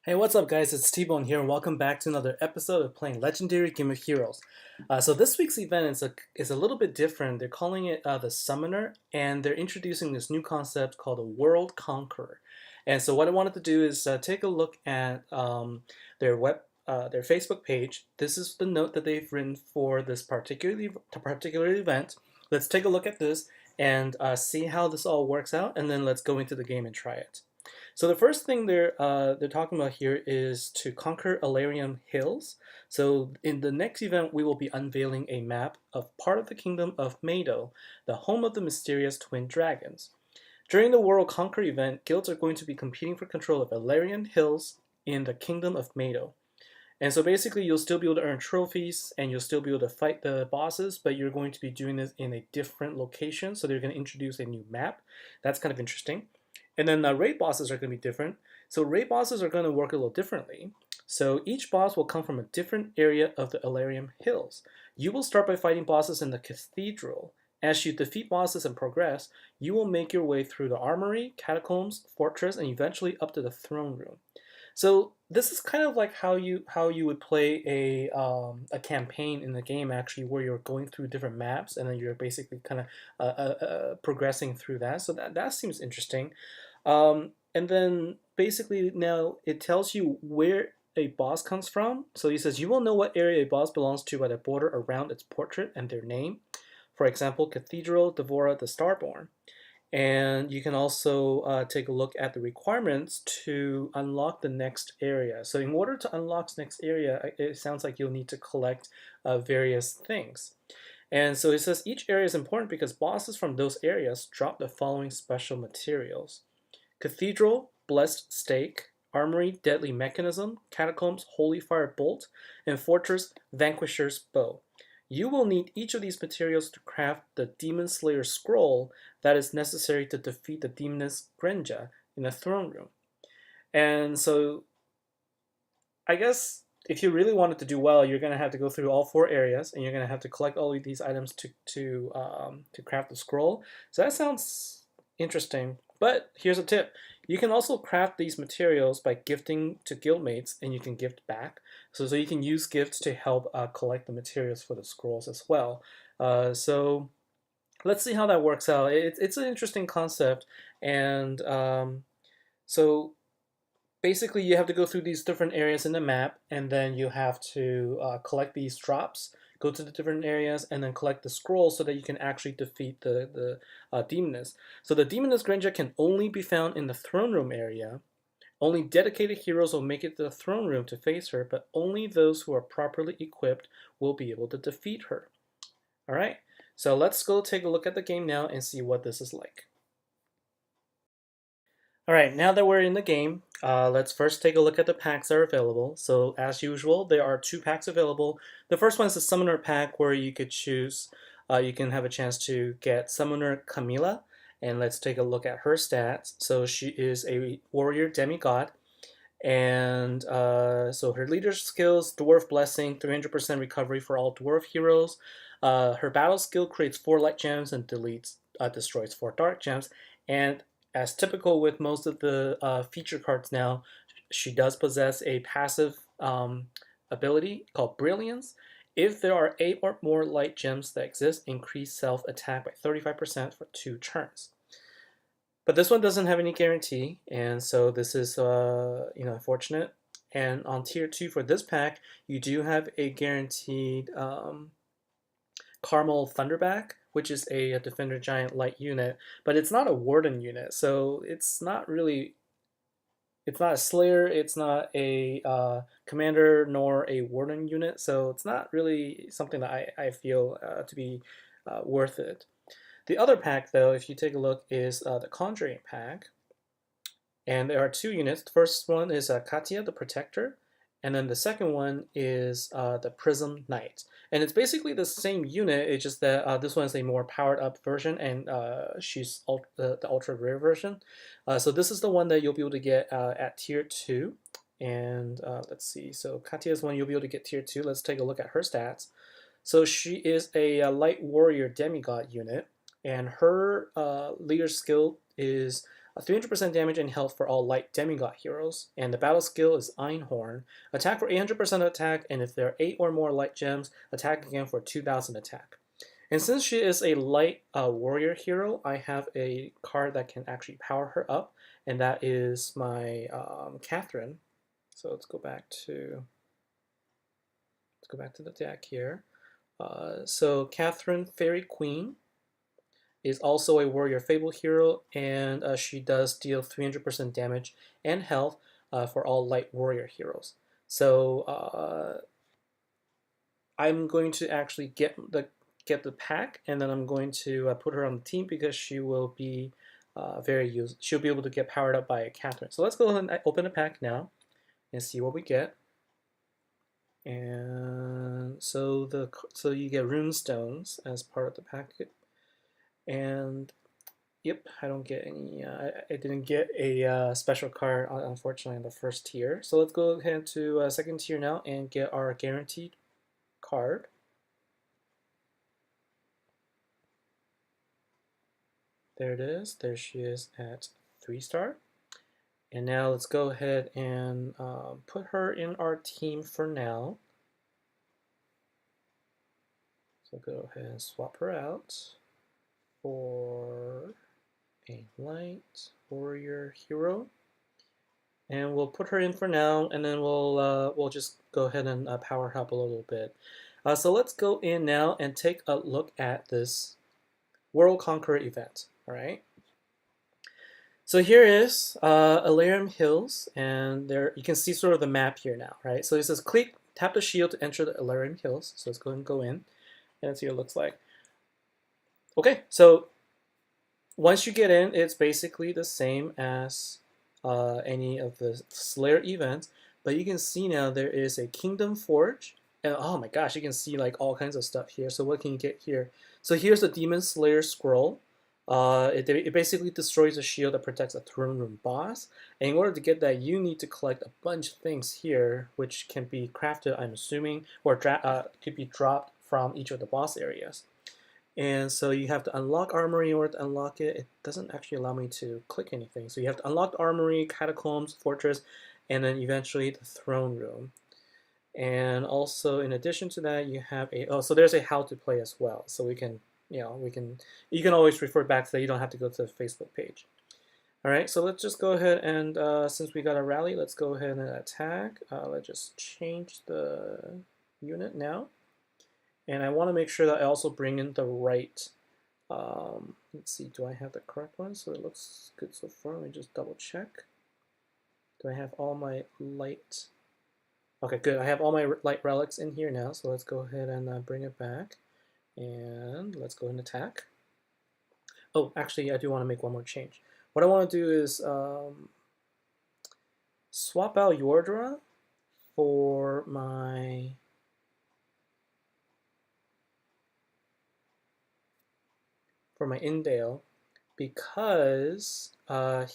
Hey, what's up, guys? It's T-Bone here, and welcome back to another episode of playing Legendary Game of Heroes. So this week's event is a little bit different. They're calling it the Summoner, and they're introducing this new concept called a World Conqueror. And so what I wanted to do is take a look at their Facebook page. This is the note that they've written for this particular event. Let's take a look at this and see how this all works out, and then let's go into the game and try it. So the first thing they're talking about here is to conquer Alarum Hills. So in the next event, we will be unveiling a map of part of the kingdom of Mado, the home of the mysterious twin dragons. During the World Conquer event, guilds are going to be competing for control of Alarum Hills in the kingdom of Mado. And so basically, you'll still be able to earn trophies and you'll still be able to fight the bosses, but you're going to be doing this in a different location. So they're going to introduce a new map. That's kind of interesting. And then raid bosses are going to be different. So raid bosses are going to work a little differently. So each boss will come from a different area of the Alarum Hills. You will start by fighting bosses in the cathedral. As you defeat bosses and progress, you will make your way through the armory, catacombs, fortress, and eventually up to the throne room. So this is kind of like how you would play a campaign in the game, actually, where you're going through different maps and then you're basically kind of progressing through that. So that seems interesting. And then basically now it tells you where a boss comes from. So he says you will know what area a boss belongs to by the border around its portrait and their name. For example, Cathedral, Devora, the Starborn. And you can also take a look at the requirements to unlock the next area. So in order to unlock the next area, it sounds like you'll need to collect various things. And so it says each area is important because bosses from those areas drop the following special materials: Cathedral, Blessed Stake; Armory, Deadly Mechanism; Catacombs, Holy Fire Bolt; and Fortress, Vanquisher's Bow. You will need each of these materials to craft the Demon Slayer scroll that is necessary to defeat the Demoness Drenja in the throne room. And so I guess if you really wanted to do well, you're going to have to go through all four areas, and you're going to have to collect all of these items to craft the scroll. So that sounds interesting. But here's a tip: you can also craft these materials by gifting to guildmates, and you can gift back. So you can use gifts to help collect the materials for the scrolls as well. So let's see how that works out. It's an interesting concept, and so basically you have to go through these different areas in the map, and then you have to collect these drops, go to the different areas, and then collect the scrolls so that you can actually defeat the Demoness. So the Demoness Drenja can only be found in the throne room area. Only dedicated heroes will make it to the throne room to face her, but only those who are properly equipped will be able to defeat her. Alright, so let's go take a look at the game now and see what this is like. Alright, now that we're in the game, let's first take a look at the packs that are available. So as usual, there are two packs available. The first one is the Summoner pack, where you could choose, you can have a chance to get Summoner Camila, and let's take a look at her stats. So she is a warrior demigod, and so her leader skills: Dwarf Blessing, 300% recovery for all dwarf heroes. Her battle skill creates 4 light gems and destroys 4 dark gems. And as typical with most of the feature cards now, she does possess a passive ability called Brilliance. If there are 8 or more light gems that exist, increase self-attack by 35% for 2 turns. But this one doesn't have any guarantee, and so this is unfortunate. And on tier 2 for this pack, you do have a guaranteed Carmel Thunderback, which is a Defender Giant light unit, but it's not a Warden unit, so it's not a Slayer, it's not a Commander, nor a Warden unit, so it's not really something that I feel to be worth it. The other pack, though, if you take a look, is the Conjuring pack, and there are 2 units. The first one is Katya the Protector, and then the second one is the Prism Knight. And it's basically the same unit, it's just that this one is a more powered up version, and she's the ultra rare version. So this is the one that you'll be able to get at tier 2. And let's see, so Katya is one you'll be able to get tier 2. Let's take a look at her stats. So she is a light warrior demigod unit, and her leader skill is 300% damage and health for all light demigod heroes, and the battle skill is Einhorn. Attack for 800% attack, and if there are 8 or more light gems, attack again for 2000 attack. And since she is a light warrior hero, I have a card that can actually power her up, and that is my Catherine. So let's go back to the deck here. So Catherine, Fairy Queen, is also a warrior fable hero, and she does deal 300% damage and health for all light warrior heroes. So I'm going to actually get the pack, and then I'm going to put her on the team because she will be she'll be able to get powered up by Catherine. So let's go ahead and open the pack now and see what we get. And so you get rune stones as part of the packet, and yep, I don't get any. I didn't get a special card, unfortunately, in the first tier. So let's go ahead to second tier now and get our guaranteed card. There it is. There she is at 3-star. And now let's go ahead and put her in our team for now. So go ahead and swap her out for a light warrior hero, and we'll put her in for now, and then we'll just go ahead and power her up a little bit. So let's go in now and take a look at this World Conqueror event. All right. So here is Alarum Hills, and there you can see sort of the map here now, right? So it says tap the shield to enter the Alarum Hills. So let's go ahead and go in, and see what it looks like. Okay, so once you get in, it's basically the same as any of the Slayer events, but you can see now there is a Kingdom Forge, and oh my gosh, you can see like all kinds of stuff here. So what can you get here? So here's the Demon Slayer scroll. It basically destroys a shield that protects a throne room boss. And in order to get that, you need to collect a bunch of things here, which can be crafted, I'm assuming, or could be dropped from each of the boss areas. And so you have to unlock Armory in order to unlock it. It doesn't actually allow me to click anything. So you have to unlock Armory, Catacombs, Fortress, and then eventually the Throne Room. And also, in addition to that, you have so there's a how to play as well. So you can always refer back to that. You don't have to go to the Facebook page. All right, so let's just go ahead and since we got a rally, let's go ahead and attack. Let's just change the unit now. And I want to make sure that I also bring in the right, let's see, do I have the correct one? So it looks good so far. Let me just double check. Do I have all my light? Okay, good. I have all my light relics in here now. So let's go ahead and bring it back. And let's go and attack. Oh, actually, I do want to make one more change. What I want to do is swap out Yordra for my Indale, because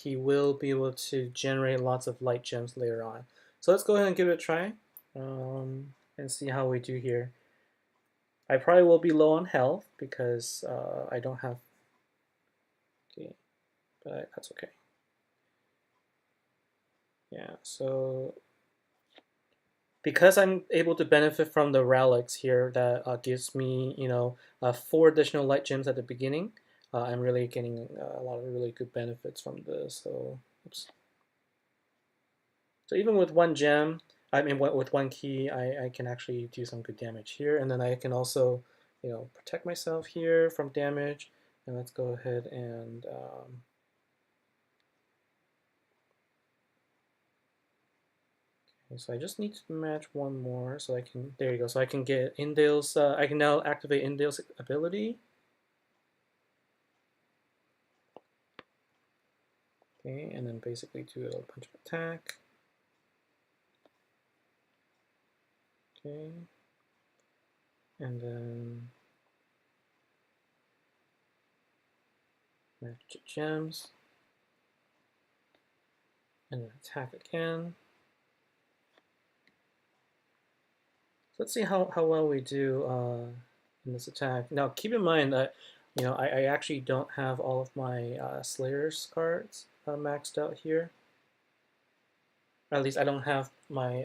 he will be able to generate lots of light gems later on. So let's go ahead and give it a try and see how we do here. I probably will be low on health because I don't have. Okay, but that's okay. Yeah, so because I'm able to benefit from the relics here, that gives me 4 additional light gems at the beginning. I'm really getting a lot of really good benefits from this. So, oops. So even with 1 gem, I mean with 1 key, I can actually do some good damage here, and then I can also protect myself here from damage. And let's go ahead and so I just need to match 1 more, so I can, there you go, so I can get Indale's, I can now activate Indale's ability. Okay, and then basically do a punch of attack. Okay, and then match gems, and then attack again. Let's see how well we do in this attack. Now, keep in mind that I actually don't have all of my Slayer's cards. maxed out here. Or at least I don't have my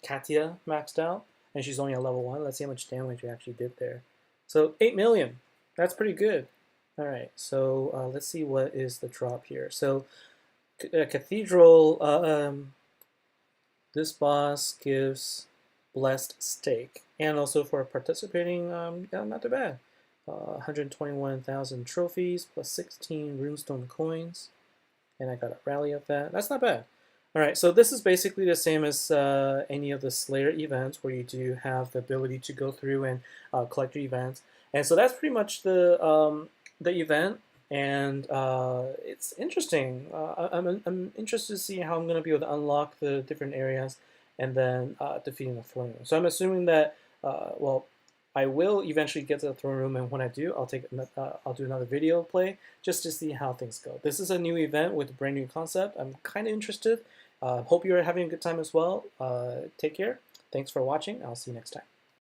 Katya maxed out, and she's only a level 1. Let's see how much damage we actually did there. So 8 million. That's pretty good. All right, so let's see what is the drop here. So Cathedral, this boss gives Blessed Stake, and also for participating, yeah, not too bad. 121,000 trophies plus 16 runestone coins, and I got a rally of that. That's not bad. All right, so this is basically the same as any of the Slayer events where you do have the ability to go through and collect your events, and so that's pretty much the event. And it's interesting. I'm interested to see how I'm going to be able to unlock the different areas and then defeating the throne room. So I'm assuming that well, I will eventually get to the throne room, and when I do, I'll do another video play just to see how things go. This is a new event with a brand new concept. I'm kind of interested. Hope you're having a good time as well. Take care. Thanks for watching. I'll see you next time.